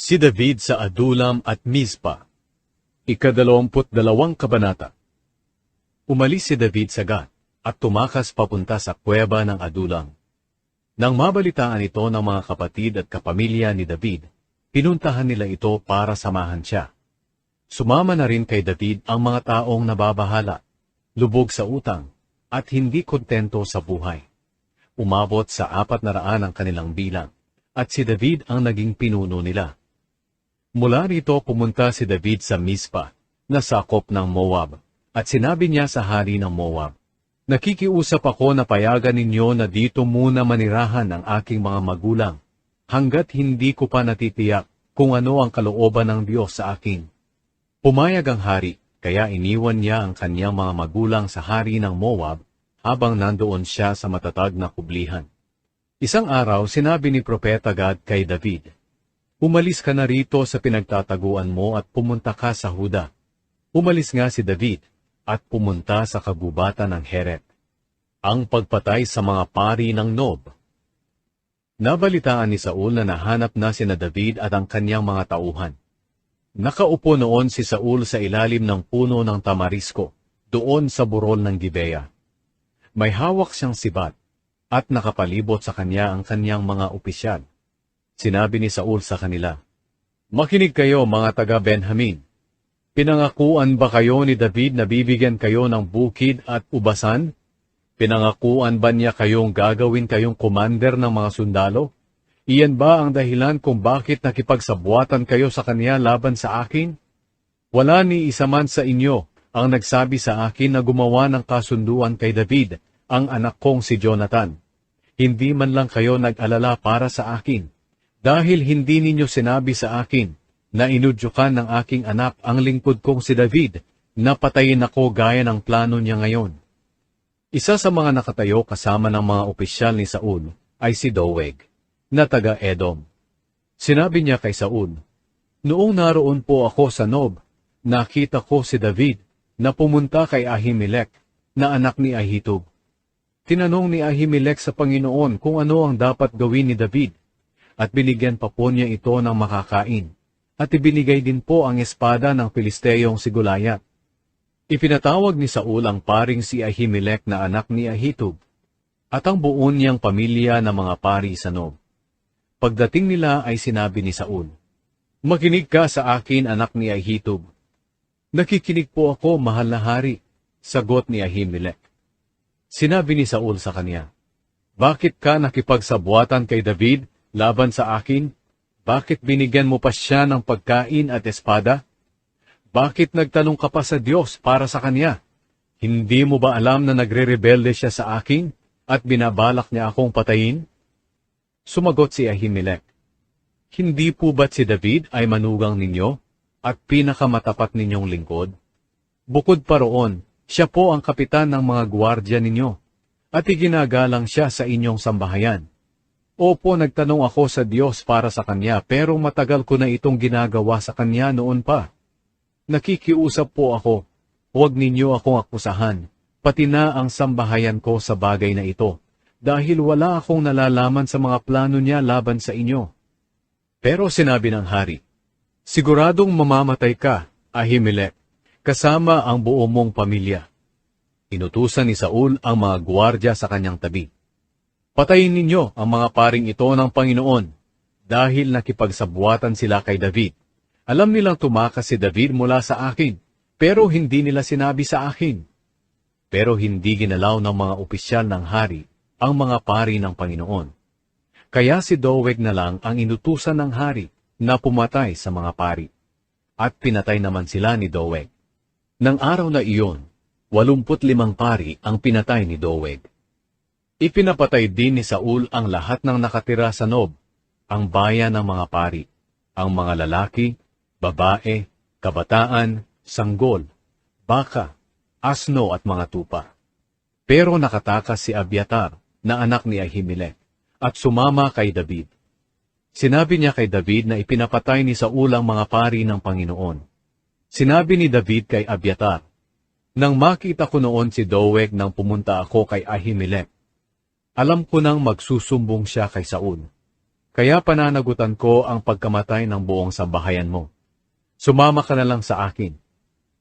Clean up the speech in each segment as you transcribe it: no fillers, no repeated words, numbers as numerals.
Si David sa Adulam at Mizpa. Ika-22 kabanata. Umalis si David sa Gat at tumakas papunta sa kuweba ng Adulam. Nang mabalitaan ito ng mga kapatid at kapamilya ni David, pinuntahan nila ito para samahan siya. Sumama na rin kay David ang mga taong nababahala, lubog sa utang, at hindi kontento sa buhay. Umabot sa 400 ang kanilang bilang, at si David ang naging pinuno nila. Mula rito pumunta si David sa Mizpa, na sakop ng Moab, at sinabi niya sa hari ng Moab, "Nakikiusap ako na payagan ninyo na dito muna manirahan ang aking mga magulang, hanggat hindi ko pa natitiyak kung ano ang kalooban ng Diyos sa akin." Pumayag ang hari, kaya iniwan niya ang kanyang mga magulang sa hari ng Moab, habang nandoon siya sa matatag na kublihan. Isang araw sinabi ni Propeta Gad kay David, "Umalis ka na rito sa pinagtataguan mo at pumunta ka sa Huda." Umalis nga si David at pumunta sa kagubatan ng Heret. Ang pagpatay sa mga pari ng Nob. Nabalitaan ni Saul na nahanap na sina David at ang kanyang mga tauhan. Nakaupo noon si Saul sa ilalim ng puno ng tamarisko, doon sa burol ng Gibea. May hawak siyang sibat, at nakapalibot sa kanya ang kanyang mga opisyal. Sinabi ni Saul sa kanila, "Makinig kayo mga taga-Benjamin. Pinangakuan ba kayo ni David na bibigyan kayo ng bukid at ubasan? Pinangakuan ba niya kayong gagawin kayong commander ng mga sundalo? Iyan ba ang dahilan kung bakit nakipagsabuatan kayo sa kanya laban sa akin? Wala ni isa man sa inyo ang nagsabi sa akin na gumawa ng kasunduan kay David, ang anak kong si Jonathan. Hindi man lang kayo nag-alala para sa akin, dahil hindi ninyo sinabi sa akin na inudyukan ng aking anak ang lingkod kong si David, na patayin ako gaya ng plano niya ngayon." Isa sa mga nakatayo kasama ng mga opisyal ni Saul ay si Doeg, na taga-Edom. Sinabi niya kay Saul, "Noong naroon po ako sa Nob, nakita ko si David na pumunta kay Ahimelech, na anak ni Ahitub. Tinanong ni Ahimelech sa Panginoon kung ano ang dapat gawin ni David, at binigyan pa po niya ito ng makakain, at ibinigay din po ang espada ng Pilisteyong si Goliath." Ipinatawag ni Saul ang paring si Ahimelech na anak ni Ahitub, at ang buo niyang pamilya ng mga pari sa Nob. Pagdating nila ay sinabi ni Saul, "Makinig ka sa akin, anak ni Ahitub." "Nakikinig po ako, mahal na hari," sagot ni Ahimelech. Sinabi ni Saul sa kanya, "Bakit ka nakipagsabuatan kay David laban sa akin? Bakit binigyan mo pa siya ng pagkain at espada? Bakit nagtanong ka pa sa Diyos para sa kanya? Hindi mo ba alam na nagre-rebelde siya sa akin at binabalak niya akong patayin?" Sumagot si Ahimelech, "Hindi po ba't si David ay manugang ninyo at pinakamatapat ninyong lingkod? Bukod pa roon, siya po ang kapitan ng mga gwardya ninyo, at iginagalang siya sa inyong sambahayan. Opo, nagtanong ako sa Diyos para sa kanya, pero matagal ko na itong ginagawa sa kanya noon pa. Nakikiusap po ako, huwag ninyo akong akusahan, pati na ang sambahayan ko sa bagay na ito, dahil wala akong nalalaman sa mga plano niya laban sa inyo." Pero sinabi ng hari, "Siguradong mamamatay ka, Ahimelech, kasama ang buo mong pamilya." Inutusan ni Saul ang mga gwardya sa kanyang tabi, "Patayin ninyo ang mga paring ito ng Panginoon, dahil nakipagsabuatan sila kay David. Alam nilang tumakas si David mula sa akin, pero hindi nila sinabi sa akin." Pero hindi ginalaw ng mga opisyal ng hari ang mga pari ng Panginoon. Kaya si Doeg na lang ang inutusan ng hari na pumatay sa mga pari, at pinatay naman sila ni Doeg. Nang araw na iyon, 85 pari ang pinatay ni Doeg. Ipinapatay din ni Saul ang lahat ng nakatira sa Nob, ang bayan ng mga pari, ang mga lalaki, babae, kabataan, sanggol, baka, asno at mga tupa. Pero nakatakas si Abiatar, na anak ni Ahimelech, at sumama kay David. Sinabi niya kay David na ipinapatay ni Saul ang mga pari ng Panginoon. Sinabi ni David kay Abiatar, "Nang makita ko noon si Doeg nang pumunta ako kay Ahimelech, alam ko nang magsusumbong siya kay Saul. Kaya pananagutan ko ang pagkamatay ng buong sambahayan mo. Sumama ka na lang sa akin,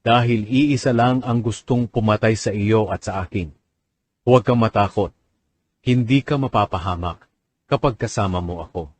dahil iisa lang ang gustong pumatay sa iyo at sa akin. Huwag kang matakot, hindi ka mapapahamak kapag kasama mo ako.